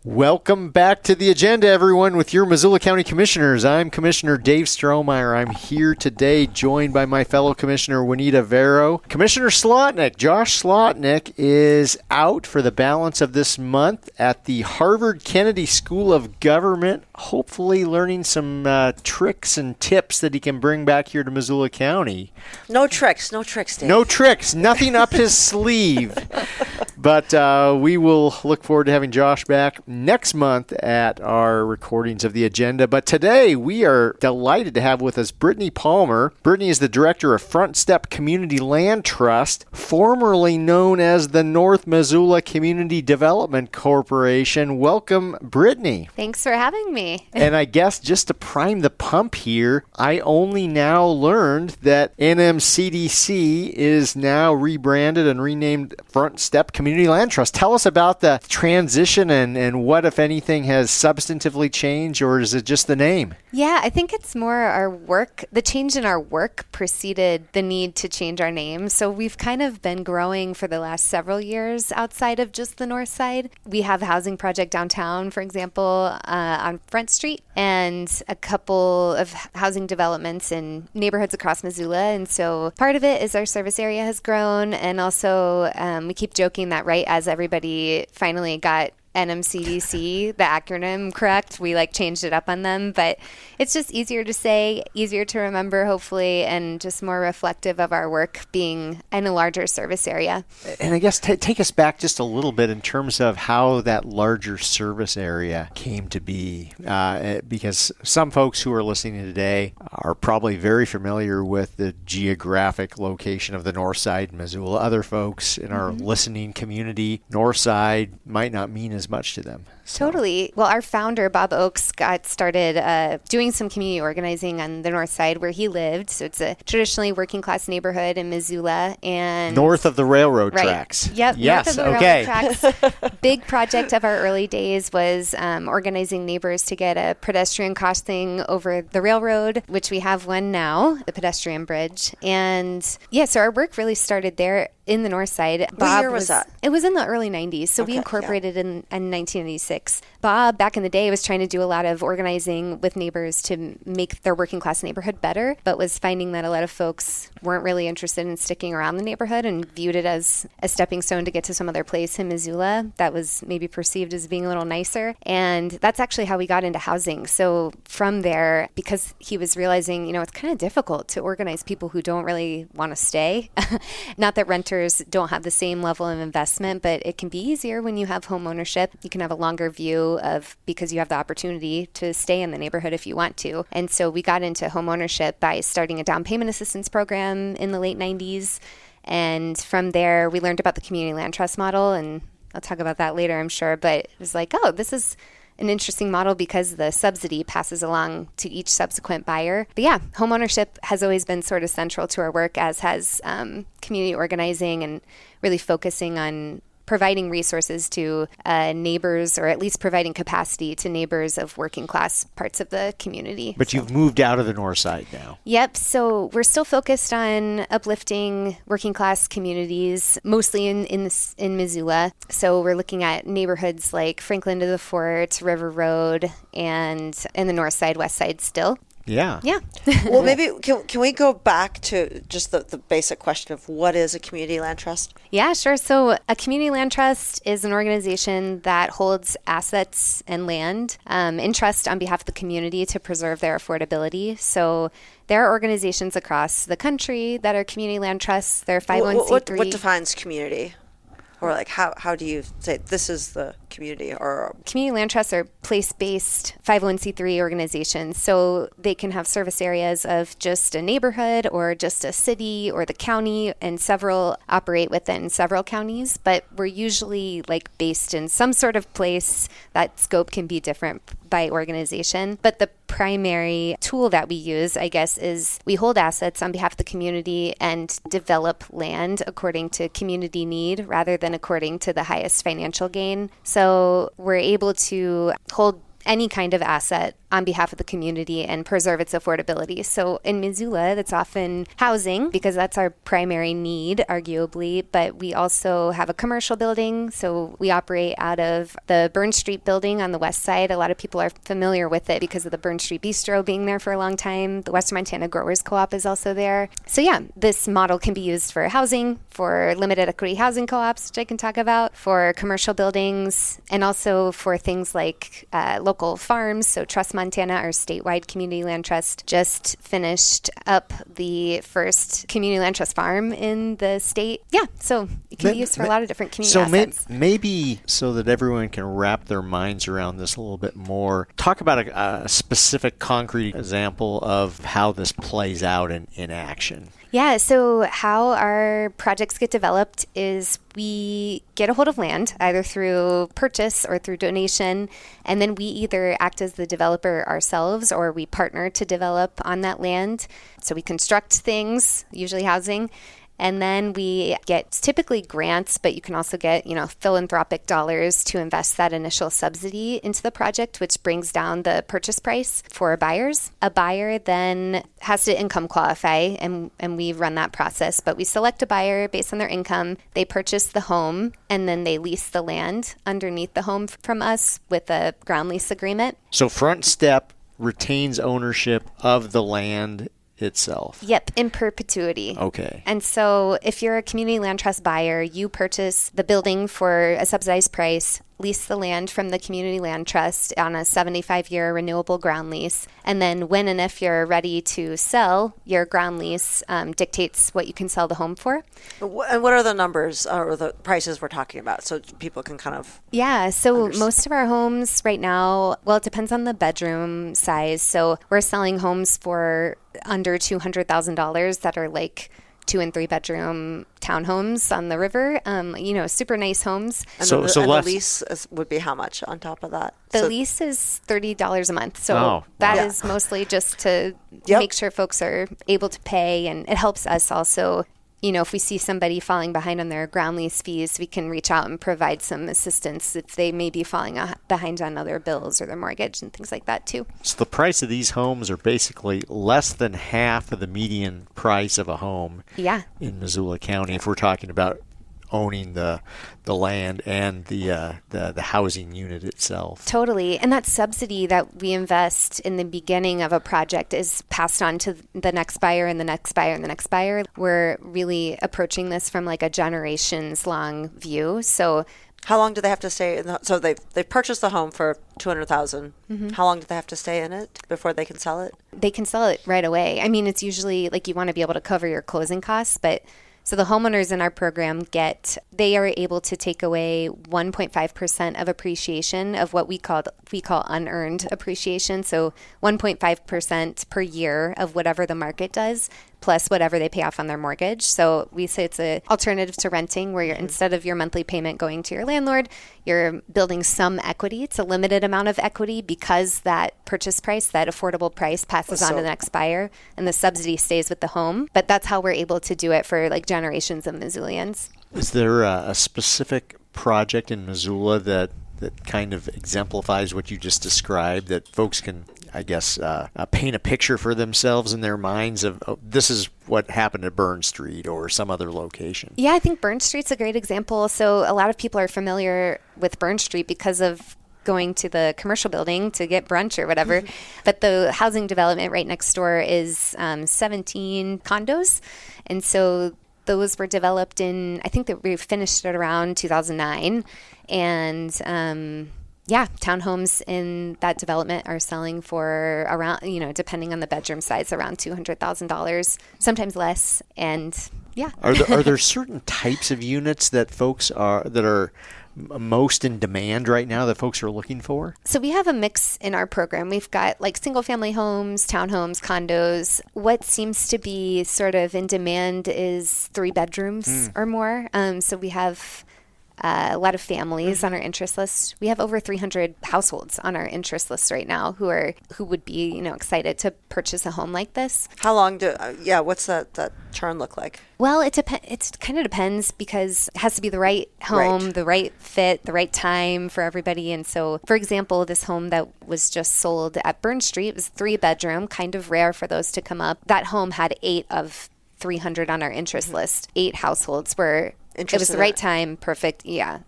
Welcome back to the agenda, everyone, with your Missoula County Commissioners. I'm Commissioner Dave Strohmeyer. I'm here today joined by my fellow Commissioner, Juanita Vero. Commissioner Slotnick, Josh Slotnick, is out for the balance of this month at the Harvard Kennedy School of Government, hopefully learning some tricks and tips that he can bring back here to Missoula County. No tricks, Dave. No tricks, nothing up his sleeve. But we will look forward to having Josh back next month at our recordings of the agenda. But today we are delighted to have with us Brittany Palmer. Brittany is the director of Front Step Community Land Trust, formerly known as the North Missoula Community Development Corporation. Welcome, Brittany. Thanks for having me. And I guess just to prime the pump here, I only now learned that NMCDC is now rebranded and renamed Front Step Community Land Trust. Tell us about the transition and what, if anything, has substantively changed, or is it just the name? Yeah, I think it's more our work. The change in our work preceded the need to change our name. So we've kind of been growing for the last several years outside of just the north side. We have a housing project downtown, for example, on Front Street, and a couple of housing developments in neighborhoods across Missoula. And so part of it is our service area has grown, and also we keep joking that right as everybody finally got NMCDC, the acronym, correct, we changed it up on them, but it's just easier to say, easier to remember, hopefully, and just more reflective of our work being in a larger service area. And I guess take us back just a little bit in terms of how that larger service area came to be, because some folks who are listening today are probably very familiar with the geographic location of the north side, Missoula. Other folks in our listening community, north side might not mean as much to them. So. Totally. Well, our founder, Bob Oakes, got started doing some community organizing on the north side where he lived. So it's a traditionally working class neighborhood in Missoula. And north of the railroad tracks. Yep. Yes. North of the railroad tracks. Big project of our early days was organizing neighbors to get a pedestrian crossing over the railroad, which we have one now, the pedestrian bridge. And yeah, so our work really started there in the north side. What year was that? It was in the early 90s. So we incorporated in 1996. Bob, back in the day, was trying to do a lot of organizing with neighbors to make their working class neighborhood better, but was finding that a lot of folks weren't really interested in sticking around the neighborhood and viewed it as a stepping stone to get to some other place in Missoula that was maybe perceived as being a little nicer. And that's actually how we got into housing. So from there, because he was realizing, it's kind of difficult to organize people who don't really want to stay. Not that renters don't have the same level of investment, but it can be easier when you have home ownership. You can have a longer view of, because you have the opportunity to stay in the neighborhood if you want to. And so we got into home ownership by starting a down payment assistance program in the late 90s. And from there, we learned about the community land trust model, and I'll talk about that later, I'm sure. But it was like, this is an interesting model because the subsidy passes along to each subsequent buyer. But yeah, home ownership has always been sort of central to our work, as has community organizing and really focusing on providing resources to neighbors, or at least providing capacity to neighbors of working class parts of the community. But you've moved out of the north side now. Yep. So we're still focused on uplifting working class communities, mostly in Missoula. So we're looking at neighborhoods like Franklin to the Fort, River Road, and in the north side, west side still. Yeah. Well, maybe can we go back to just the basic question of what is a community land trust? Yeah, sure. So a community land trust is an organization that holds assets and land in trust on behalf of the community to preserve their affordability. So there are organizations across the country that are community land trusts. They're 501c3. What defines community? Or how do you say this is the community? Or community land trusts are place-based 501c3 organizations, so they can have service areas of just a neighborhood or just a city or the county, and several operate within several counties, but we're usually based in some sort of place. That scope can be different by organization, but the primary tool that we use, I guess, is we hold assets on behalf of the community and develop land according to community need rather than according to the highest financial gain. So we're able to hold any kind of asset on behalf of the community and preserve its affordability. So in Missoula, that's often housing because that's our primary need, arguably, but we also have a commercial building. So we operate out of the Burn Street building on the west side. A lot of people are familiar with it because of the Burn Street Bistro being there for a long time. The Western Montana Growers Co-op is also there. So yeah, this model can be used for housing, for limited equity housing co-ops, which I can talk about, for commercial buildings, and also for things like local farms. So Trust Montana, our statewide community land trust, just finished up the first community land trust farm in the state. Yeah, so it can be used for a lot of different community assets. Maybe so that everyone can wrap their minds around this a little bit more, talk about a specific concrete example of how this plays out in action. Yeah, so how our projects get developed is we get a hold of land, either through purchase or through donation, and then we either act as the developer ourselves or we partner to develop on that land. So we construct things, usually housing, and then we get typically grants, but you can also get, philanthropic dollars to invest that initial subsidy into the project, which brings down the purchase price for buyers. A buyer then has to income qualify, and we run that process. But we select a buyer based on their income. They purchase the home, and then they lease the land underneath the home from us with a ground lease agreement. So Front Step retains ownership of the land itself. Yep, in perpetuity. Okay. And so if you're a community land trust buyer, you purchase the building for a subsidized price, lease the land from the community land trust on a 75-year renewable ground lease, and then when and if you're ready to sell, your ground lease dictates what you can sell the home for. And what are the numbers or the prices we're talking about so people can kind of most of our homes right now, well, it depends on the bedroom size. So we're selling homes for under $200,000 that are like 2 and 3 bedroom townhomes on the river, super nice homes. And the lease would be how much on top of that? The lease is $30 a month. So that is mostly just to make sure folks are able to pay. And it helps us also, if we see somebody falling behind on their ground lease fees, we can reach out and provide some assistance if they may be falling behind on other bills or their mortgage and things like that too. So the price of these homes are basically less than half of the median price of a home in Missoula County, if we're talking about owning the land and the housing unit itself. Totally. And that subsidy that we invest in the beginning of a project is passed on to the next buyer and the next buyer and the next buyer. We're really approaching this from like a generations long view. So how long do they have to stay so they purchased the home for $200,000. Mm-hmm. How long do they have to stay in it before they can sell it? They can sell it right away. I mean, it's usually like you want to be able to cover your closing costs, but so the homeowners in our program they are able to take away 1.5% of appreciation of what we call unearned appreciation. So 1.5% per year of whatever the market does, plus whatever they pay off on their mortgage. So we say it's an alternative to renting where instead of your monthly payment going to your landlord, you're building some equity. It's a limited amount of equity because that purchase price, that affordable price passes on to the next buyer and the subsidy stays with the home. But that's how we're able to do it for like generations of Missoulians. Is there a specific project in Missoula that kind of exemplifies what you just described, that folks can, I guess, paint a picture for themselves in their minds of this is what happened at Burn Street or some other location? Yeah, I think Burn Street's a great example. So a lot of people are familiar with Burn Street because of going to the commercial building to get brunch or whatever. But the housing development right next door is 17 condos. And so those were developed I think that we finished it around 2009. And townhomes in that development are selling for around, depending on the bedroom size, around $200,000, sometimes less. And are there certain types of units that folks that are most in demand right now that folks are looking for? So we have a mix in our program. We've got like single family homes, townhomes, condos. What seems to be sort of in demand is 3 bedrooms or more. So we have a lot of families on our interest list. We have over 300 households on our interest list right now who would be, excited to purchase a home like this. How long what's that churn look like? Well, it kind of depends because it has to be the right home, Right. the right fit, the right time for everybody. And so, for example, this home that was just sold at Burn Street was 3-bedroom, kind of rare for those to come up. That home had 8 of 300 on our interest list. 8 households were. It was the right time, perfect. Yeah,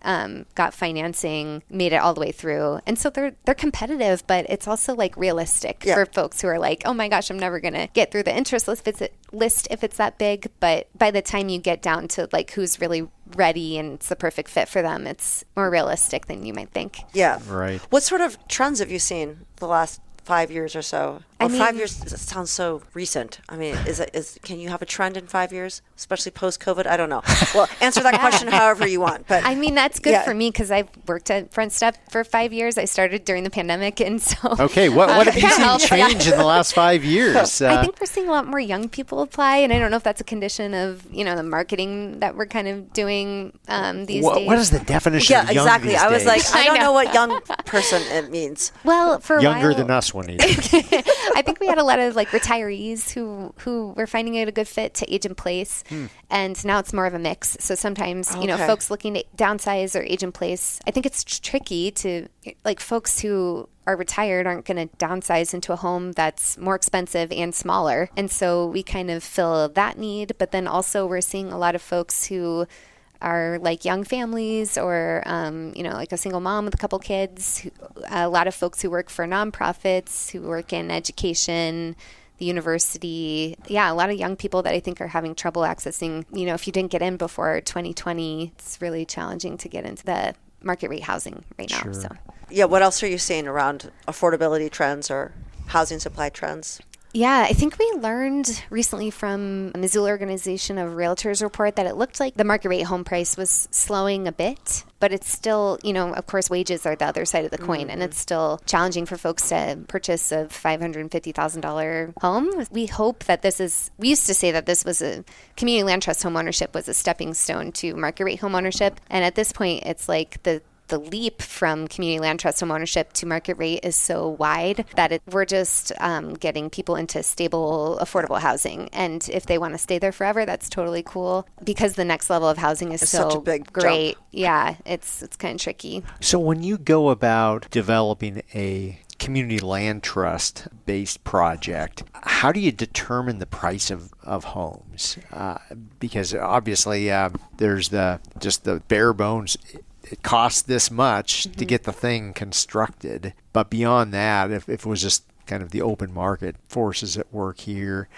got financing, made it all the way through, and so they're competitive, but it's also like realistic for folks who are like, oh my gosh, I'm never gonna get through the interest list if it's that big. But by the time you get down to like who's really ready and it's the perfect fit for them, it's more realistic than you might think. Yeah, right. What sort of trends have you seen the last 5 years or so? Well, 5 years sounds so recent. I mean, can you have a trend in 5 years, especially post-COVID? I don't know. Well, answer that question however you want. But I mean, that's good for me because I've worked at Front Step for 5 years. I started during the pandemic, and so okay. What have you seen change in the last 5 years? I think we're seeing a lot more young people apply, and I don't know if that's a condition of the marketing that we're kind of doing these days. What is the definition of young exactly. these I was days? like, I don't know what young person it means. Well, for a Younger while, than us, Juanita. I think we had a lot of like retirees who were finding it a good fit to age in place, and now it's more of a mix. So sometimes folks looking to downsize or age in place. I think it's tricky to like folks who are retired aren't going to downsize into a home that's more expensive and smaller, and so we kind of fill that need. But then also we're seeing a lot of folks who are like young families or, like a single mom with a couple kids, a lot of folks who work for nonprofits, who work in education, the university. Yeah, a lot of young people that I think are having trouble accessing, if you didn't get in before 2020, it's really challenging to get into the market rate housing right now. Sure. So. Yeah, what else are you seeing around affordability trends or housing supply trends? Yeah, I think we learned recently from a Missoula Organization of Realtors report that it looked like the market rate home price was slowing a bit, but it's still, of course, wages are the other side of the coin, and it's still challenging for folks to purchase a $550,000 home. We hope that we used to say that this was a community land trust home ownership was a stepping stone to market rate home ownership, and at this point, it's like the leap from community land trust home ownership to market rate is so wide that we're just getting people into stable, affordable housing. And if they want to stay there forever, that's totally cool because the next level of housing is so such a big great. Jump. Yeah, it's kind of tricky. So when you go about developing a community land trust based project, how do you determine the price of homes? Because obviously there's just the bare bones. It costs this much to get the thing constructed. But beyond that, if it was just kind of the open market forces at work here,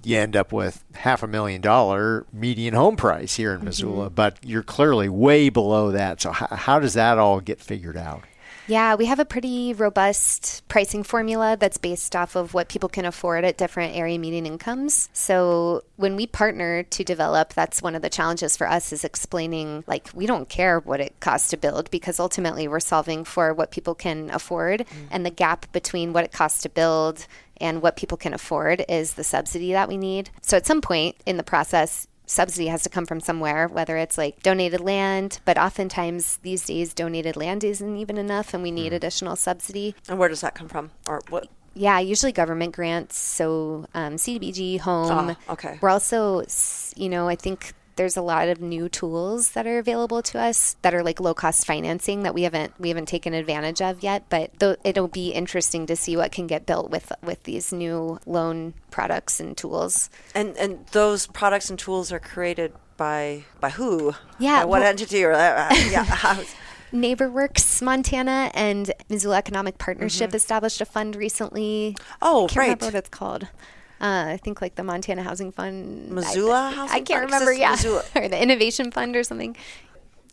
you end up with $500,000 median home price here in Missoula. But you're clearly way below that. So how does that all get figured out? Yeah, we have a pretty robust pricing formula that's based off of what people can afford at different area median incomes. So when we partner to develop, that's one of the challenges for us is explaining, like, we don't care what it costs to build because ultimately we're solving for what people can afford. And the gap between what it costs to build and what people can afford is the subsidy that we need. So at some point in the process, subsidy has to come from somewhere, whether it's like donated land, but oftentimes these days donated land isn't even enough and we need additional subsidy. And where does that come from? Or what? Yeah, usually government grants. So CDBG, home. Oh, okay. We're also, I think there's a lot of new tools that are available to us that are like low cost financing that we haven't taken advantage of yet, but it'll be interesting to see what can get built with these new loan products and tools. And those products and tools are created by who? Yeah. By what entity or how? NeighborWorks Montana and Missoula Economic Partnership established a fund recently. Oh, I can't right. remember what it's called. I think like the Montana Housing Fund. Missoula Housing I can't Fund? remember, yeah. Missoula. Or the Innovation Fund or something.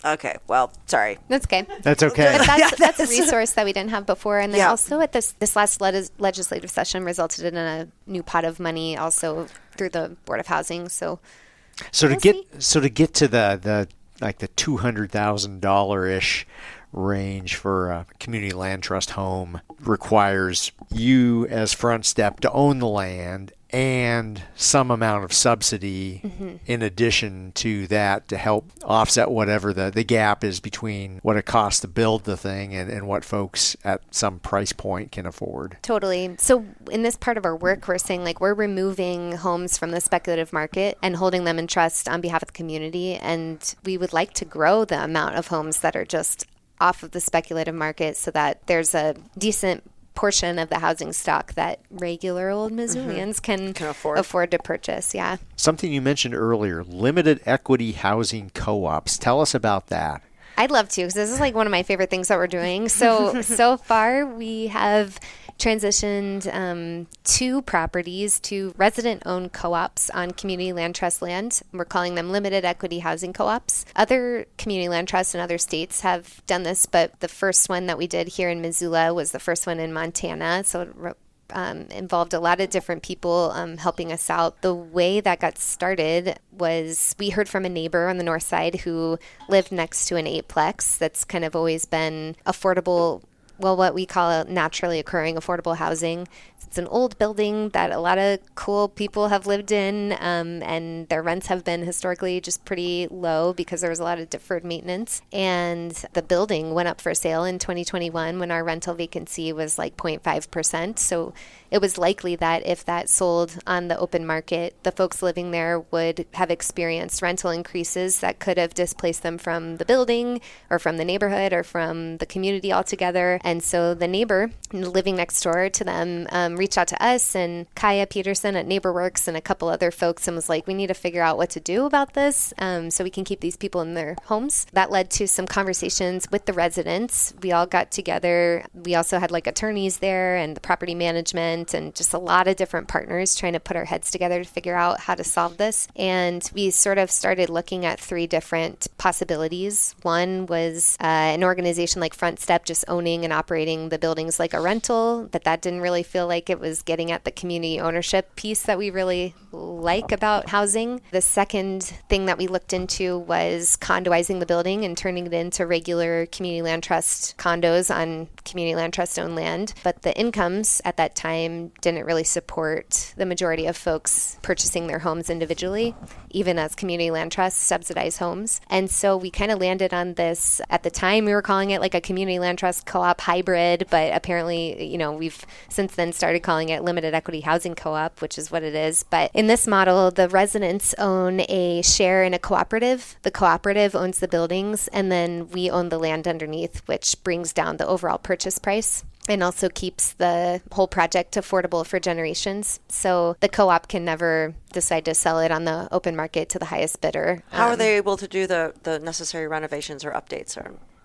Okay, well, sorry. That's okay. That's okay. But that's a resource that we didn't have before. And then Yeah. also at this last legislative session resulted in a new pot of money also through the Board of Housing. So to we'll get to the like the $200,000 ish range for a community land trust home requires you as front step to own the land and some amount of subsidy in addition to that to help offset whatever the gap is between what it costs to build the thing and what folks at some price point can afford. Totally. So in this part of our work, we're saying like we're removing homes from the speculative market and holding them in trust on behalf of the community. And we would like to grow the amount of homes that are just off of the speculative market so that there's a decent portion of the housing stock that regular old Missoulians can afford to purchase. Yeah. Something you mentioned earlier, limited equity housing co-ops. Tell us about that. I'd love to, because this is like one of my favorite things that we're doing. So far we have transitioned 2 properties to resident-owned co-ops on community land trust land. We're calling them limited equity housing co-ops. Other community land trusts in other states have done this, but the first one that we did here in Missoula was the first one in Montana. So it involved a lot of different people helping us out. The way that got started was we heard from a neighbor on the north side who lived next to an 8-plex that's kind of always been affordable, well, what we call naturally occurring affordable housing. It's an old building that a lot of cool people have lived in, and their rents have been historically just pretty low because there was a lot of deferred maintenance. And the building went up for sale in 2021 when our rental vacancy was like 0.5%. So it was likely that if that sold on the open market, the folks living there would have experienced rental increases that could have displaced them from the building or from the neighborhood or from the community altogether. And so the neighbor living next door to them reached out to us and Kaya Peterson at NeighborWorks and a couple other folks and was like, we need to figure out what to do about this so we can keep these people in their homes. That led to some conversations with the residents. We all got together. We also had like attorneys there and the property management and just a lot of different partners trying to put our heads together to figure out how to solve this. And we sort of started looking at 3 different possibilities. One was an organization like Front Step just owning and operating the buildings like a rental, but that didn't really feel like it was getting at the community ownership piece that we really like about housing. The second thing that we looked into was condoizing the building and turning it into regular community land trust condos on community land trust owned land. But the incomes at that time didn't really support the majority of folks purchasing their homes individually, even as community land trusts subsidize homes. And so we kind of landed on this. At the time, we were calling it like a community land trust co-op hybrid, but apparently, we've since then started calling it limited equity housing co-op, which is what it is. But in this model, the residents own a share in a cooperative. The cooperative owns the buildings, and then we own the land underneath, which brings down the overall purchase price and also keeps the whole project affordable for generations. So the co-op can never decide to sell it on the open market to the highest bidder. How are they able to do the necessary renovations or updates?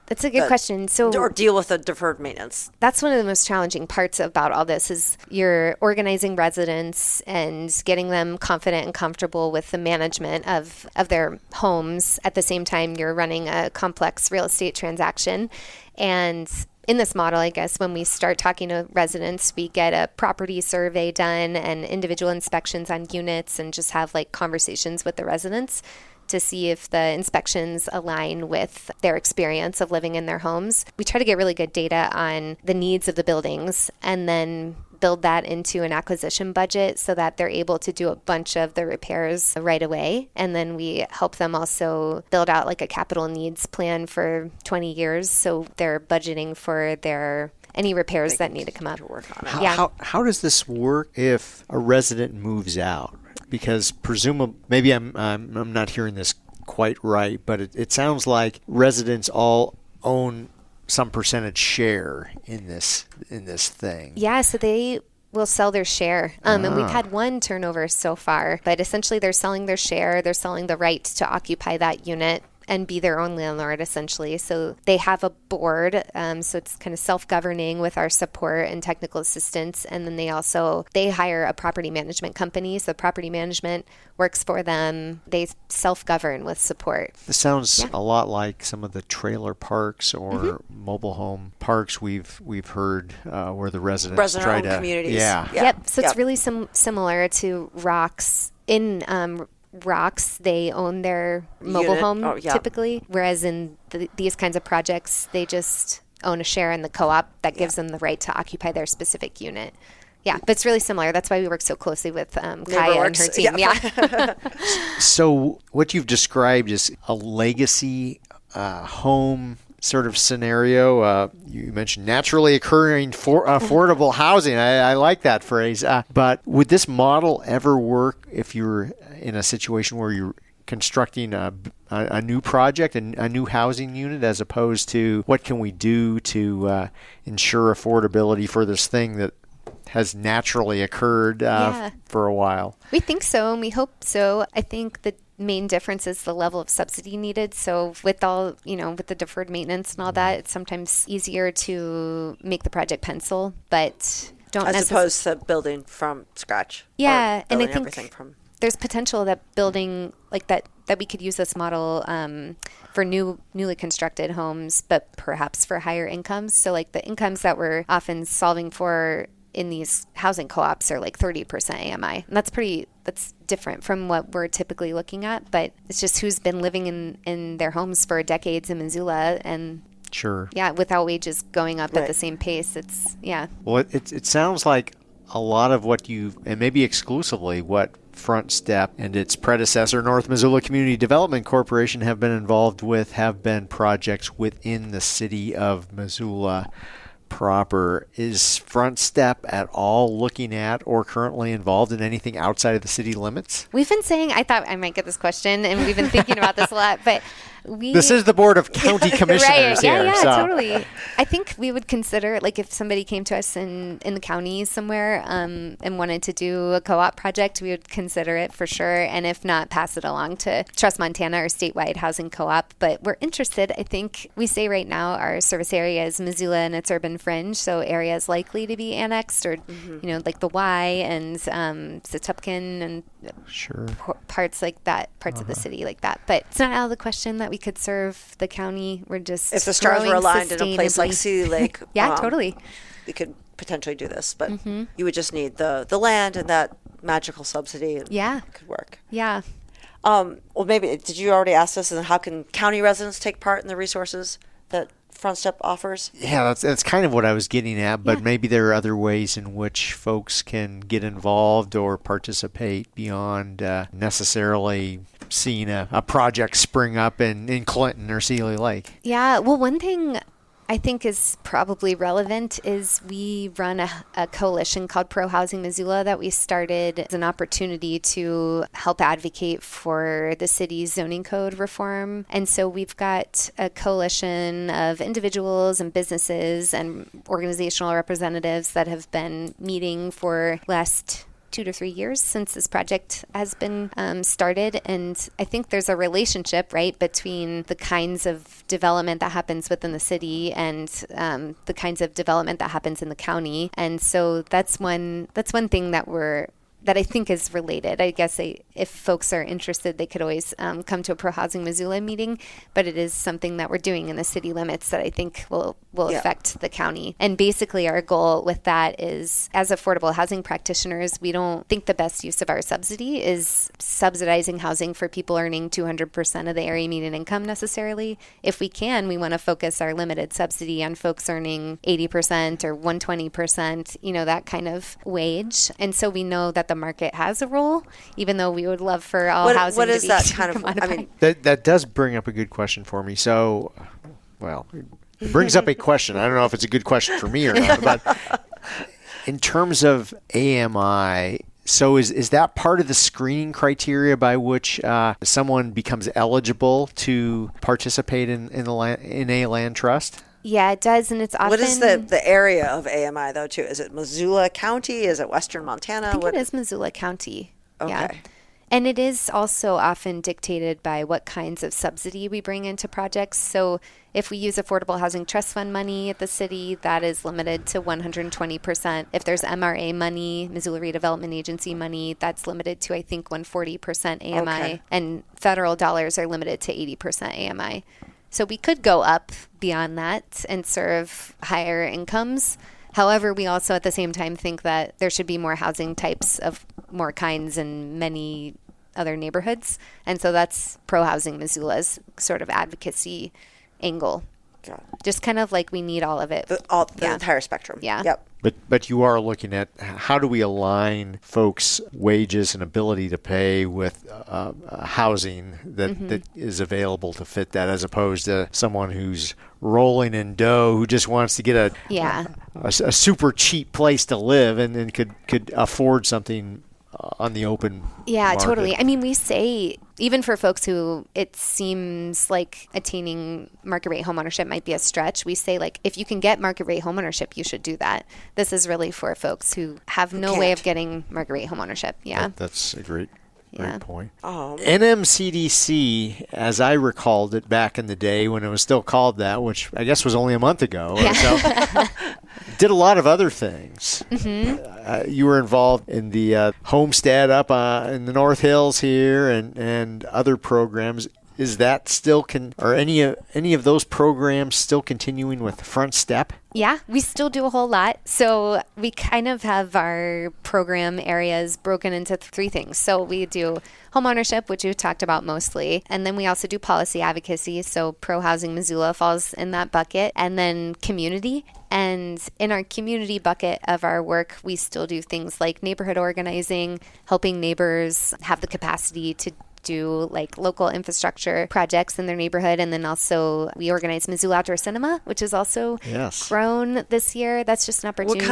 That's a good question. Or deal with the deferred maintenance. That's one of the most challenging parts about all this is you're organizing residents and getting them confident and comfortable with the management of their homes. At the same time, you're running a complex real estate transaction. And in this model, I guess, when we start talking to residents, we get a property survey done and individual inspections on units and just have like conversations with the residents to see if the inspections align with their experience of living in their homes. We try to get really good data on the needs of the buildings and then build that into an acquisition budget so that they're able to do a bunch of the repairs right away. And then we help them also build out like a capital needs plan for 20 years. So they're budgeting for any repairs that need to come up. How does this work if a resident moves out? Because presumably, maybe I'm not hearing this quite right, but it sounds like residents all own some percentage share in this thing. Yeah, so they will sell their share. And we've had one turnover so far, but essentially they're selling their share. They're selling the right to occupy that unit and be their own landlord, essentially. So they have a board, so it's kind of self-governing with our support and technical assistance. And then they hire a property management company. So property management works for them. They self-govern with support. This sounds a lot like some of the trailer parks or mobile home parks we've heard where the residents try to... communities. Yeah. Yep. So it's really similar to ROCs. In rocks, they own their mobile home typically, whereas in these kinds of projects, they just own a share in the co-op that gives them the right to occupy their specific unit. Yeah, but it's really similar. That's why we work so closely with Kaya and her team. Yeah. So what you've described is a legacy home sort of scenario. You mentioned naturally occurring affordable housing. I like that phrase. But would this model ever work if you're in a situation where you're constructing a new project and a new housing unit, as opposed to what can we do to ensure affordability for this thing that has naturally occurred for a while? We think so, and we hope so. I think the main difference is the level of subsidy needed. So with all, with the deferred maintenance and all that, it's sometimes easier to make the project pencil, but don't as opposed to building from scratch. Yeah, and I think there's potential that building like that we could use this model for newly constructed homes, but perhaps for higher incomes. So like the incomes that we're often solving for in these housing co-ops are like 30% AMI. And that's different from what we're typically looking at, but it's just who's been living in their homes for decades in Missoula, and sure. Yeah, without wages going up at the same pace. Well, it sounds like a lot of what and maybe exclusively what Front Step and its predecessor, North Missoula Community Development Corporation, have been involved with have been projects within the city of Missoula proper. Is Front Step at all looking at or currently involved in anything outside of the city limits? We've been saying, I thought I might get this question, and we've been thinking about this a lot, but this is the Board of County Commissioners here. Yeah, totally. I think we would consider, like, if somebody came to us in the county somewhere and wanted to do a co-op project, we would consider it for sure. And if not, pass it along to Trust Montana or statewide housing co-op. But we're interested. I think we say right now our service area is Missoula and its urban fringe, so areas likely to be annexed, or like the Y and Setupkin and sure parts like that, parts of the city like that. But it's not out of the question that we could serve the county. We're just if the stars were aligned in a place like Sea Lake. Yeah, totally. We could potentially do this, but you would just need the land and that magical subsidy. Yeah, it could work. Yeah. Well, maybe did you already ask this? And how can county residents take part in the resources that Front Step offers? Yeah, that's kind of what I was getting at, but maybe there are other ways in which folks can get involved or participate beyond necessarily seeing a project spring up in Clinton or Sealy Lake. Yeah, well, one thing I think is probably relevant is we run a coalition called Pro Housing Missoula that we started as an opportunity to help advocate for the city's zoning code reform. And so we've got a coalition of individuals and businesses and organizational representatives that have been meeting for last 2 to 3 years since this project has been started. And I think there's a relationship, right, between the kinds of development that happens within the city and the kinds of development that happens in the county. And so that's one thing that I think is related. I guess if folks are interested, they could always come to a Pro Housing Missoula meeting, but it is something that we're doing in the city limits that I think will affect the county. And basically our goal with that is, as affordable housing practitioners, we don't think the best use of our subsidy is subsidizing housing for people earning 200% of the area median income necessarily. If we can, we want to focus our limited subsidy on folks earning 80% or 120%, that kind of wage. And so we know that the market has a role, even though we would love for all housing what is to be that kind of I mean, that does bring up a good question for me. So, it brings up a question. I don't know if it's a good question for me or not, but in terms of AMI, so is that part of the screening criteria by which someone becomes eligible to participate in a land trust? Yeah, it does, and it's often... What is the area of AMI, though, too? Is it Missoula County? Is it Western Montana? I think it is Missoula County. Okay. Yeah. And it is also often dictated by what kinds of subsidy we bring into projects. So if we use Affordable Housing Trust Fund money at the city, that is limited to 120%. If there's MRA money, Missoula Redevelopment Agency money, that's limited to, I think, 140% AMI. Okay. And federal dollars are limited to 80% AMI. So we could go up beyond that and serve higher incomes. However, we also at the same time think that there should be more housing types of more kinds and many other neighborhoods. And so that's Pro Housing Missoula's sort of advocacy angle. Just kind of like we need all of it. The entire spectrum. Yeah. Yep. But you are looking at how do we align folks' wages and ability to pay with housing that is available to fit that, as opposed to someone who's rolling in dough who just wants to get a super cheap place to live and could afford something on the open market. Totally. I mean, we say, even for folks who it seems like attaining market rate homeownership might be a stretch, we say, like, if you can get market rate homeownership, you should do that. This is really for folks who have no way of getting market rate homeownership. Yeah. That's a great point. NMCDC, as I recalled it back in the day when it was still called that, which I guess was only a month ago or so, did a lot of other things. You were involved in the homestead up in the North Hills here and other programs. Is that still are any of those programs still continuing with Front Step? Yeah, we still do a whole lot. So we kind of have our program areas broken into three things. So we do home ownership, which we've talked about mostly. And then we also do policy advocacy. So Pro Housing Missoula falls in that bucket. And then community. And in our community bucket of our work, we still do things like neighborhood organizing, helping neighbors have the capacity to do like local infrastructure projects in their neighborhood. And then also we organize Missoula Outdoor Cinema, which is also grown this year. That's just an opportunity.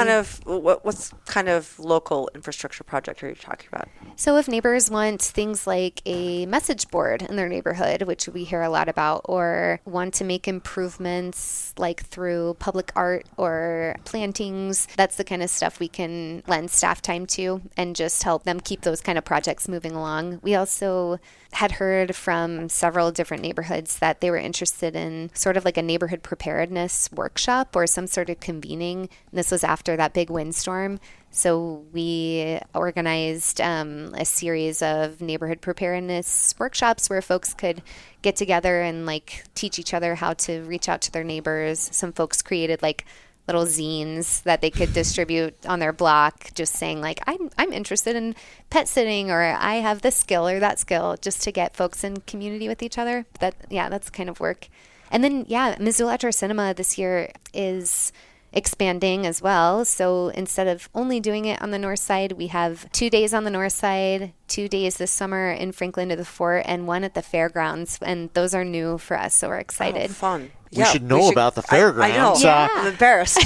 What kind of local infrastructure project are you talking about? So if neighbors want things like a message board in their neighborhood, which we hear a lot about, or want to make improvements like through public art or plantings, that's the kind of stuff we can lend staff time to and just help them keep those kind of projects moving along. We also had heard from several different neighborhoods that they were interested in sort of like a neighborhood preparedness workshop or some sort of convening. And this was after that big windstorm. So we organized a series of neighborhood preparedness workshops where folks could get together and like teach each other how to reach out to their neighbors. Some folks created like little zines that they could distribute on their block, just saying like, I'm interested in pet sitting, or I have this skill or that skill, just to get folks in community with each other. That's kind of work. And then, Missoula Outdoor Cinema this year is expanding as well. So instead of only doing it on the north side, we have 2 days on the north side, 2 days this summer in Franklin to the Fort, and one at the fairgrounds. And those are new for us, so we're excited. Oh, fun. We should know about the fairgrounds. I know. I'm embarrassed.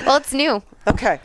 Well, it's new. Okay.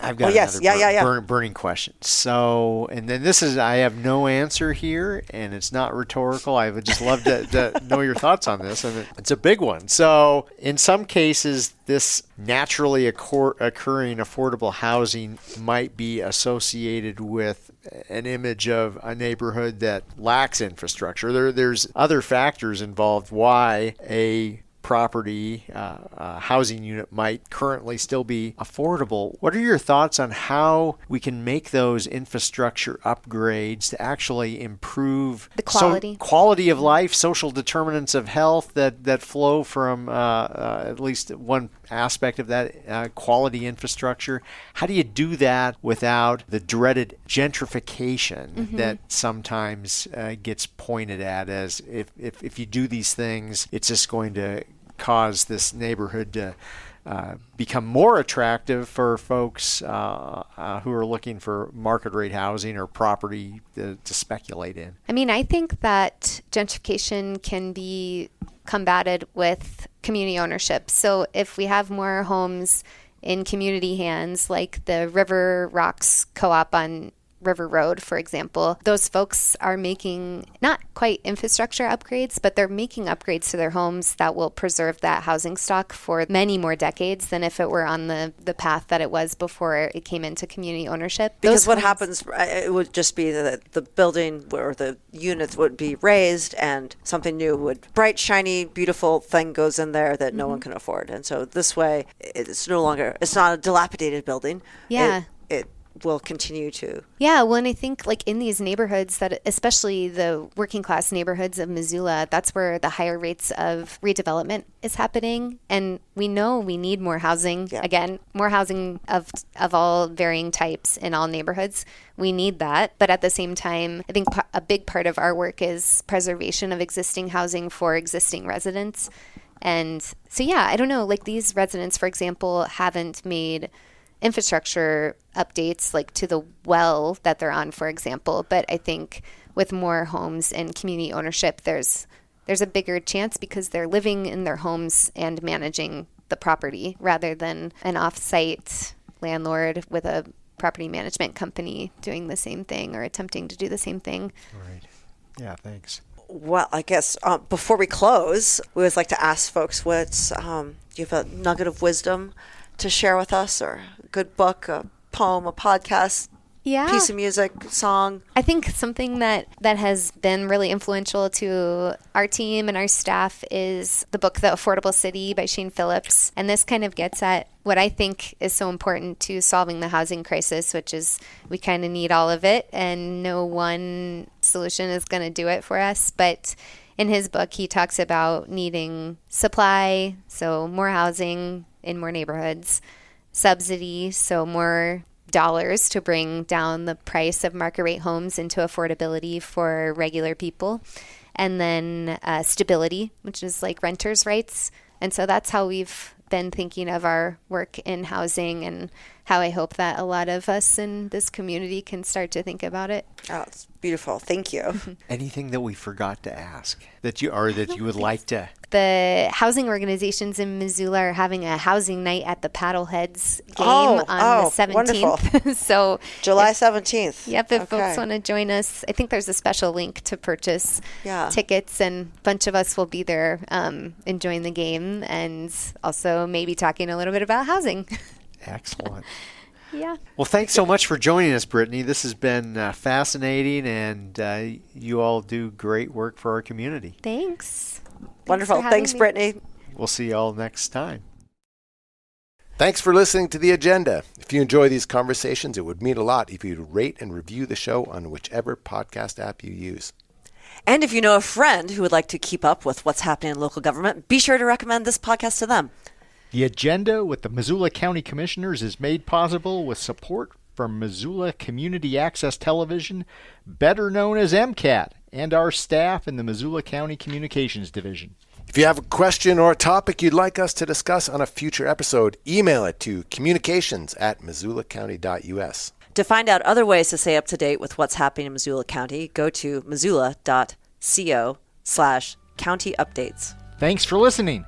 I've got another burning question. So, and then I have no answer here, and it's not rhetorical. I would just love to know your thoughts on this, and it's a big one. So, in some cases, this naturally occurring affordable housing might be associated with an image of a neighborhood that lacks infrastructure. There's other factors involved why a property, housing unit might currently still be affordable. What are your thoughts on how we can make those infrastructure upgrades to actually improve the quality quality of life, social determinants of health that flow from at least one aspect of that quality infrastructure? How do you do that without the dreaded gentrification that sometimes gets pointed at as if you do these things, it's just going to cause this neighborhood to become more attractive for folks who are looking for market rate housing or property to speculate in? I mean, I think that gentrification can be combated with community ownership. So if we have more homes in community hands, like the River Rocks Co-op on River Road, for example, those folks are making not quite infrastructure upgrades, but they're making upgrades to their homes that will preserve that housing stock for many more decades than if it were on the path that it was before it came into community ownership. Because what happens, it would just be that the building or the units would be raised and something new bright, shiny, beautiful thing goes in there that no one can afford. And so this way, it's not a dilapidated building. Yeah. will continue to. Yeah, well, and I think like in these neighborhoods that, especially the working class neighborhoods of Missoula, that's where the higher rates of redevelopment is happening. And we know we need more housing. Yeah. Again, more housing of all varying types in all neighborhoods. We need that. But at the same time, I think a big part of our work is preservation of existing housing for existing residents. And so, yeah, I don't know, like these residents, for example, haven't made infrastructure updates like to the well that they're on, for example. But I think with more homes and community ownership, there's a bigger chance because they're living in their homes and managing the property rather than an off-site landlord with a property management company doing the same thing or attempting to do the same thing. Right. Yeah, thanks. Well, I guess before we close, we always like to ask folks what's, do you have a nugget of wisdom to share with us, or a good book, a poem, a podcast, piece of music, song? I think something that has been really influential to our team and our staff is the book, The Affordable City by Shane Phillips. And this kind of gets at what I think is so important to solving the housing crisis, which is we kind of need all of it and no one solution is going to do it for us. But in his book, he talks about needing supply, so more housing in more neighborhoods, subsidy, so more dollars to bring down the price of market rate homes into affordability for regular people, and then stability, which is like renters' rights. And so that's how we've been thinking of our work in housing and how I hope that a lot of us in this community can start to think about it. Oh, it's beautiful. Thank you. Anything that we forgot to ask that you would like to? The housing organizations in Missoula are having a housing night at the Paddleheads game on the 17th. Wonderful. So July 17th. Yep, if folks want to join us, I think there's a special link to purchase tickets, and a bunch of us will be there enjoying the game and also maybe talking a little bit about housing. Excellent. Yeah. Well, thanks so much for joining us, Brittany. This has been fascinating, and you all do great work for our community. Thanks. Wonderful. Thanks, Brittany. We'll see you all next time. Thanks for listening to The Agenda. If you enjoy these conversations, it would mean a lot if you'd rate and review the show on whichever podcast app you use. And if you know a friend who would like to keep up with what's happening in local government, be sure to recommend this podcast to them. The Agenda with the Missoula County Commissioners is made possible with support from Missoula Community Access Television, better known as MCAT, and our staff in the Missoula County Communications Division. If you have a question or a topic you'd like us to discuss on a future episode, email it to communications@missoulacounty.us. To find out other ways to stay up to date with what's happening in Missoula County, go to missoula.co/county updates. Thanks for listening.